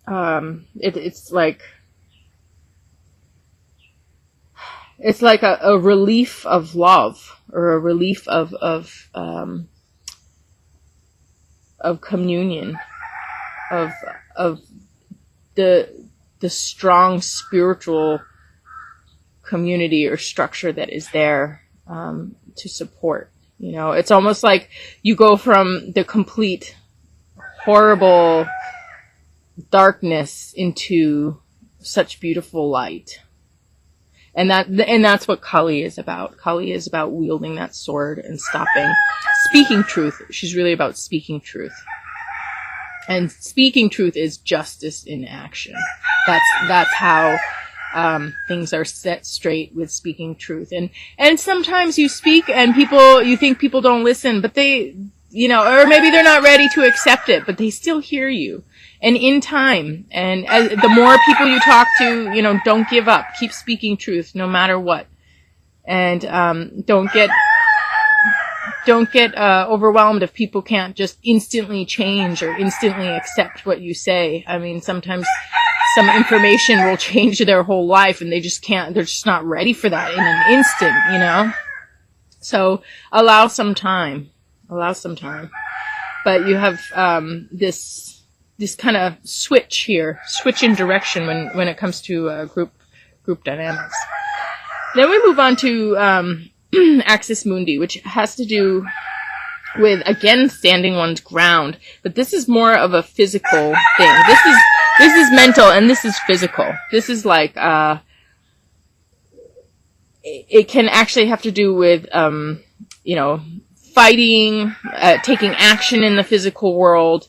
It's like a relief of love, or a relief of communion, of the strong spiritual community or structure that is there to support. You know, it's almost like you go from the complete horrible darkness into such beautiful light. And that's what Kali is about. Kali is about wielding that sword and speaking truth. She's really about speaking truth. And speaking truth is justice in action. That's how things are set straight with speaking truth. And sometimes you speak and you think people don't listen, but they, you know, or maybe they're not ready to accept it, but they still hear you. And in time, and the more people you talk to, you know, don't give up. Keep speaking truth no matter what. And don't get overwhelmed if people can't just instantly change or instantly accept what you say. I mean, sometimes some information will change their whole life and they just can't, they're just not ready for that in an instant, you know? So allow some time. But you have this kind of switch in direction when it comes to group dynamics. Then we move on to Axis Mundi, which has to do with, again, standing one's ground. But this is more of a physical thing. This is mental and this is physical. This is like, it can actually have to do with, you know, fighting, taking action in the physical world,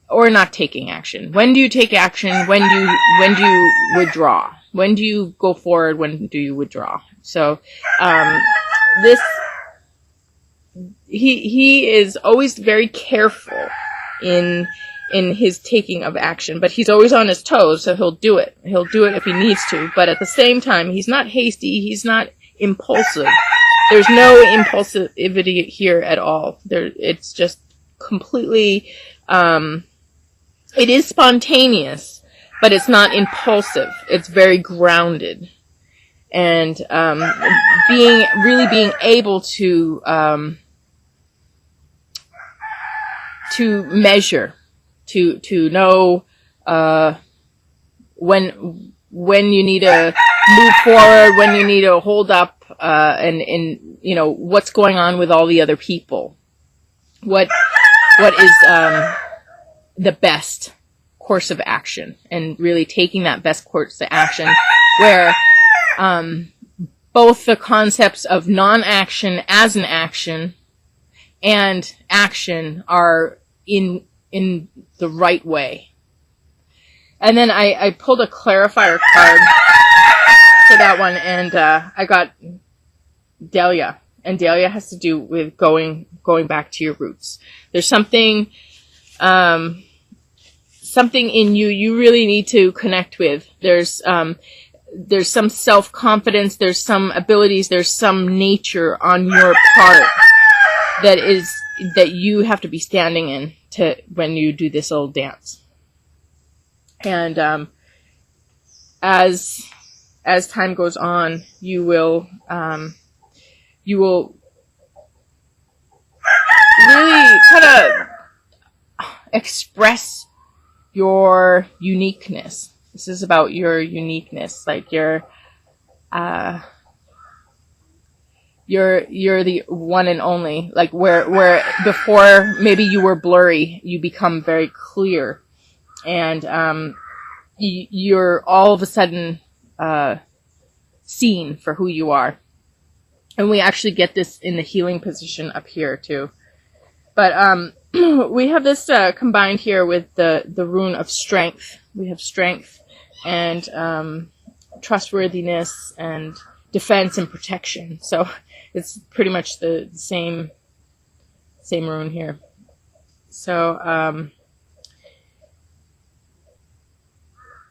or not taking action. When do you take action? When do you withdraw? When do you go forward? When do you withdraw? So, he is always very careful in his taking of action, but he's always on his toes, so he'll do it. He'll do it if he needs to, but at the same time, he's not hasty, he's not impulsive. There's no impulsivity here at all. It's just completely, it is spontaneous, but it's not impulsive. It's very grounded. And being able to measure, to know when you need to move forward, when you need to hold up, and you know what's going on with all the other people. What is the best course of action, and really taking that best course of action where both the concepts of non-action as an action and action are in the right way. And then I pulled a clarifier card for that one, and I got Delia. And Delia has to do with going back to your roots. There's something in you really need to connect with. There's some self-confidence, there's some abilities, there's some nature on your part that you have to be standing in when you do this little dance. And as time goes on, you will really kind of express your uniqueness. This is about your uniqueness, like you're the one and only, like where before maybe you were blurry, you become very clear, and you're all of a sudden seen for who you are. And we actually get this in the healing position up here too. But we have this combined here with the rune of strength. We have strength and trustworthiness and defense and protection. So it's pretty much the same rune here. So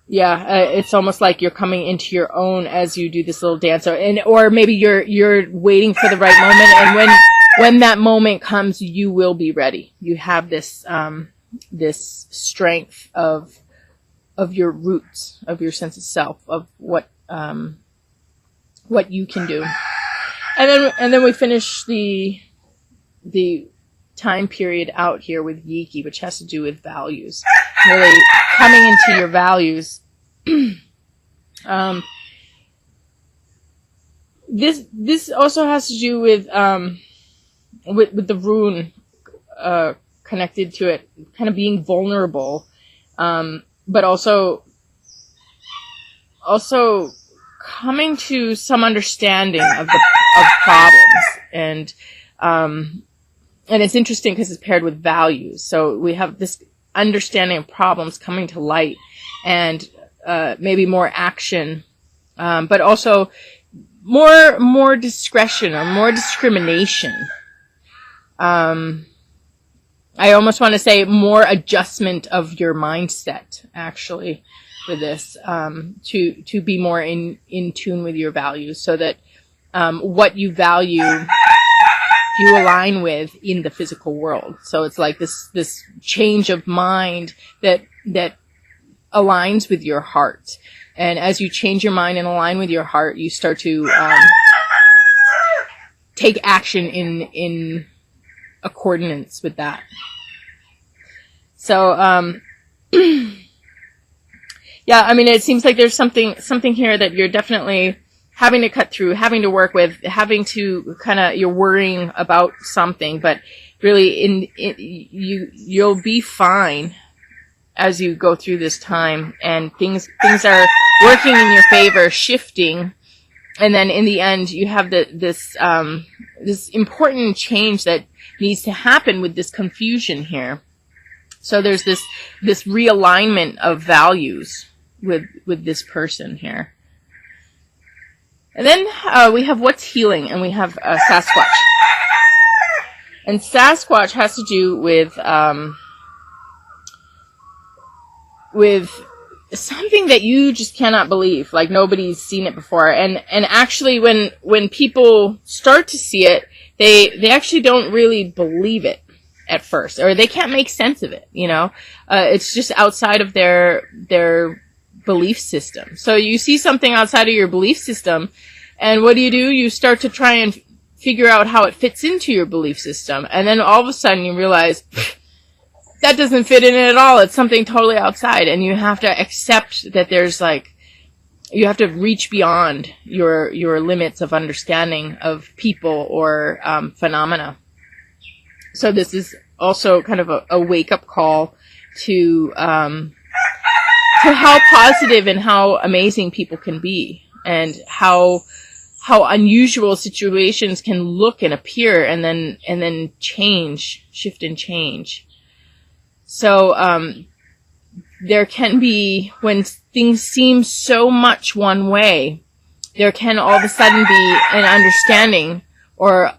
it's almost like you're coming into your own as you do this little dance, or maybe you're waiting for the right moment, and when that moment comes, you will be ready. You have this this strength of your roots, of your sense of self, of what you can do. And then we finish the time period out here with Yiki, which has to do with values. Really coming into your values. This also has to do with the rune connected to it, kind of being vulnerable, but also coming to some understanding of problems, and it's interesting because it's paired with values. So we have this understanding of problems coming to light, and maybe more action, but also more discretion or more discrimination. I almost want to say more adjustment of your mindset, actually, with this, to be more in tune with your values, so that what you value you align with in the physical world. So it's like this change of mind that aligns with your heart. And as you change your mind and align with your heart, you start to take action in accordance with that. So, yeah, I mean, it seems like there's something here that you're definitely having to cut through, having to work with, having to you're worrying about something, but really you'll be fine as you go through this time, and things are working in your favor, shifting, and then in the end you have this important change that needs to happen with this confusion here. So there's this realignment of values with this person here. And then we have what's healing, and we have Sasquatch. And Sasquatch has to do with something that you just cannot believe, like nobody's seen it before. And actually when people start to see it, they actually don't really believe it at first, or they can't make sense of it, you know. It's just outside of their belief system. So you see something outside of your belief system, and what do? You start to try and figure out how it fits into your belief system, and then all of a sudden you realize that doesn't fit in it at all. It's something totally outside, and you have to accept that there's you have to reach beyond your limits of understanding of people or phenomena. So this is also kind of a wake-up call to how positive and how amazing people can be, and how unusual situations can look and appear, and then shift and change. So there can be, when things seem so much one way, there can all of a sudden be an understanding or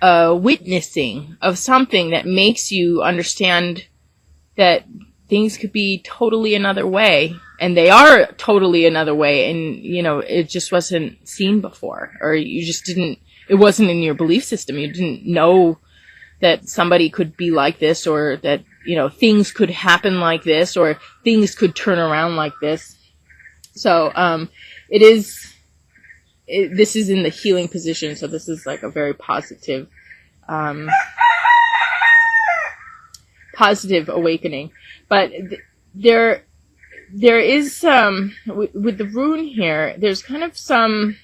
a witnessing of something that makes you understand that things could be totally another way, and they are totally another way, and it just wasn't seen before, or you just didn't, it wasn't in your belief system. You didn't know that somebody could be like this, or that things could happen like this, or things could turn around like this. So this is in the healing position, so this is like a very positive awakening. But there is with the rune here, there's kind of some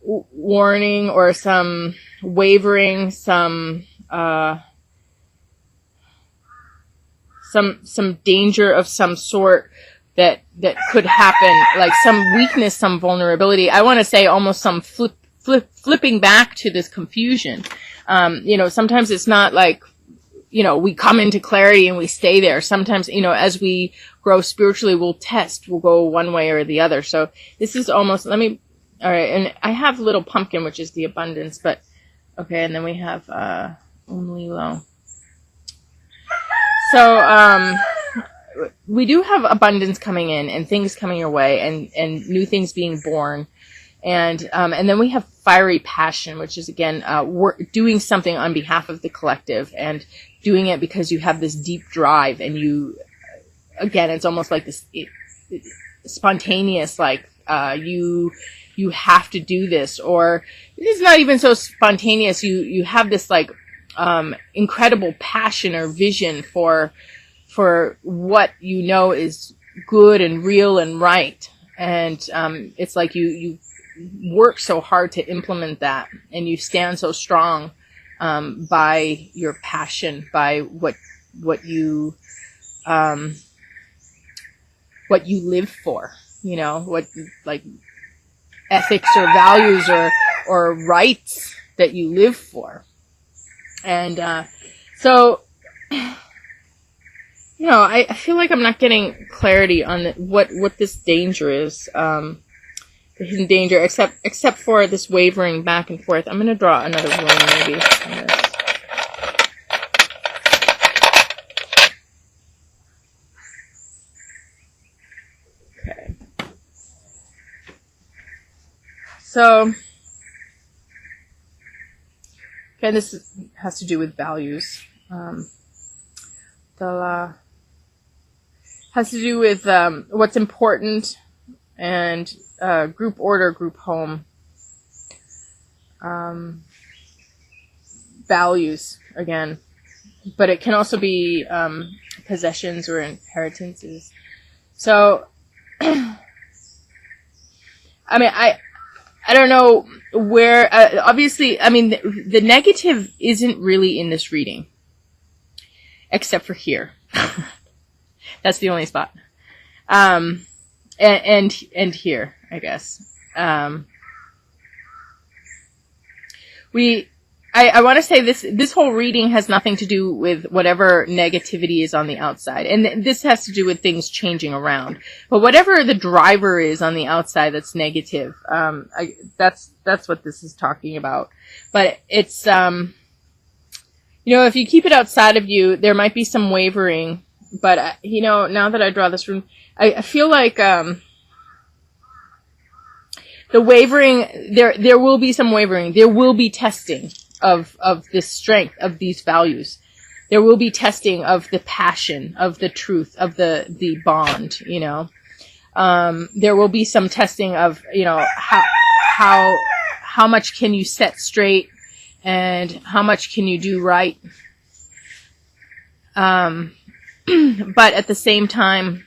warning or some wavering, some danger of some sort that could happen, like some weakness, some vulnerability. I want to say almost some flipping back to this confusion. Sometimes it's not like, we come into clarity and we stay there. Sometimes, as we grow spiritually, we'll go one way or the other. So this is almost, all right. And I have Little Pumpkin, which is the abundance, but okay. And then we have, Lilo. So, we do have abundance coming in, and things coming your way, and new things being born. And then we have fiery passion, which is again, doing something on behalf of the collective and doing it because you have this deep drive, and again, it's almost like this spontaneous, like, you have to do this, or it's not even so spontaneous. You have this like, incredible passion or vision for what you know is good and real and right. And, it's like you work so hard to implement that, and you stand so strong, by your passion, by what you live for, what, like, ethics or values or rights that you live for. And, so, I feel like I'm not getting clarity on what this danger is, the hidden danger, except for this wavering back and forth. I'm going to draw another one maybe on this. Okay. So, okay, this has to do with values. Has to do with what's important, and group order, group home, values again, but it can also be possessions or inheritances. So, I mean, I don't know where. Obviously, I mean, the negative isn't really in this reading, except for here. That's the only spot. And here, I guess. I want to say this whole reading has nothing to do with whatever negativity is on the outside. And this has to do with things changing around. But whatever the driver is on the outside that's negative, that's what this is talking about. But it's, if you keep it outside of you, there might be some wavering. But, now that I draw this room, I feel like, the wavering, there will be some wavering. There will be testing of this strength, of these values. There will be testing of the passion, of the truth, of the bond, there will be some testing of, how much can you set straight and how much can you do right. But at the same time,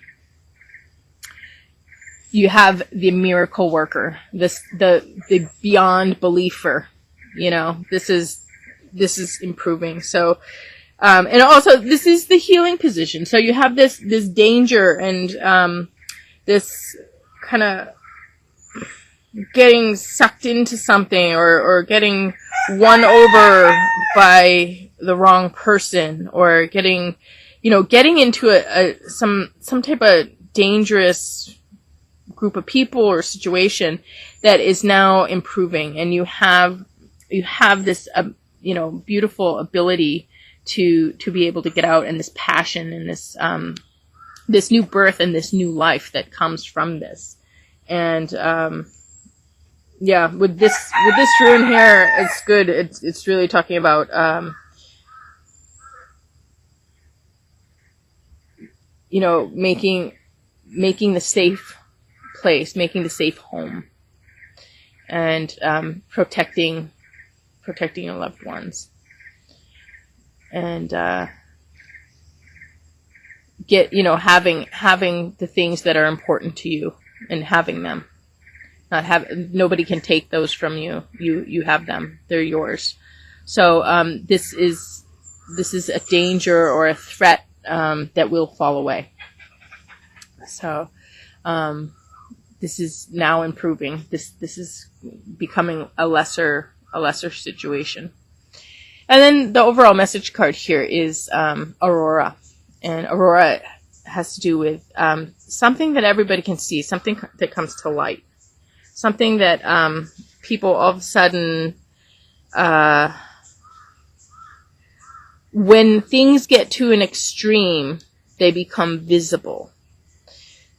you have the miracle worker, the beyond believer, this is improving. So, and also this is the healing position. So you have this danger and, this kind of getting sucked into something or getting won over by the wrong person, or getting into some type of dangerous group of people or situation that is now improving, and you have this beautiful ability to be able to get out, and this passion and this new birth and this new life that comes from this. And with this rune here, it's good. It's really talking about making the safe place, making the safe home, and protecting your loved ones, and having the things that are important to you, and having them. Nobody can take those from you. You have them. They're yours. So this is a danger or a threat that will fall away. So this is now improving. This is becoming a lesser situation. And then the overall message card here is Aurora. And Aurora has to do with something that everybody can see, something that comes to light, something that people all of a sudden, when things get to an extreme, they become visible.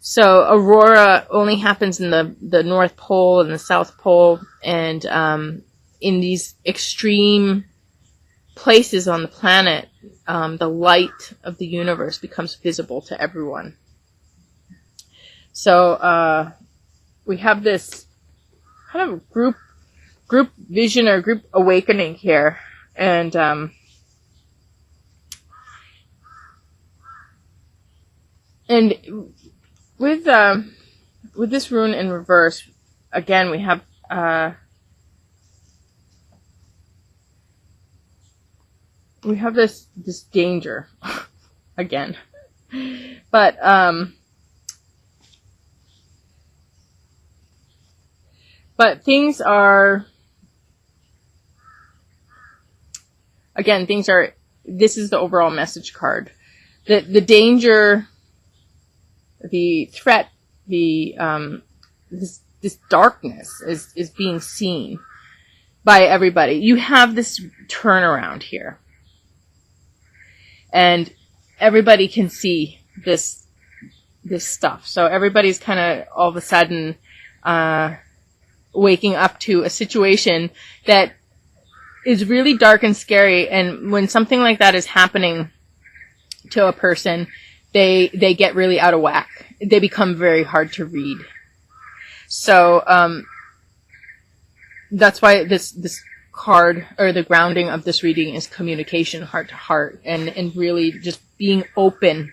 So aurora only happens in the North Pole and the South Pole, and in these extreme places on the planet, the light of the universe becomes visible to everyone. So we have this kind of group vision or group awakening here, and with this rune in reverse, again we have this danger again, but things are, again, this is the overall message card. The danger, the threat, this darkness is being seen by everybody. You have this turnaround here, and everybody can see this stuff. So everybody's kind of all of a sudden waking up to a situation that is really dark and scary. And when something like that is happening to a person, they get really out of whack. They become very hard to read. So that's why this card, or the grounding of this reading, is communication, heart to heart, and really just being open.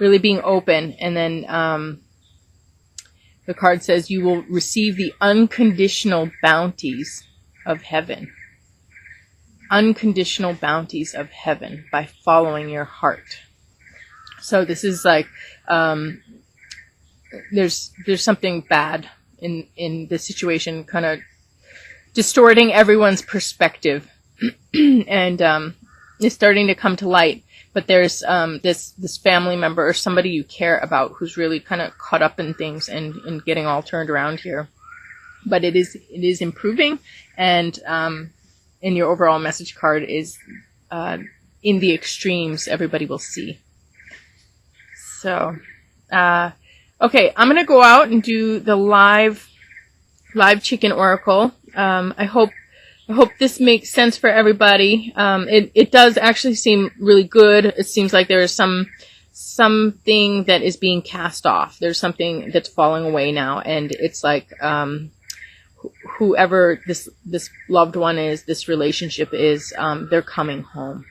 Really being open. And then the card says you will receive the unconditional bounties of heaven. Unconditional bounties of heaven by following your heart. So this is like, there's something bad in this situation, kind of distorting everyone's perspective, and it's starting to come to light. But there's this family member or somebody you care about who's really kind of caught up in things and getting all turned around here. But it is improving, and in your overall message card is in the extremes everybody will see. So okay, I'm gonna go out and do the live chicken oracle. I hope this makes sense for everybody. It does actually seem really good. It seems like there is something that is being cast off. There's something that's falling away now, and it's like whoever this loved one is, this relationship is, they're coming home.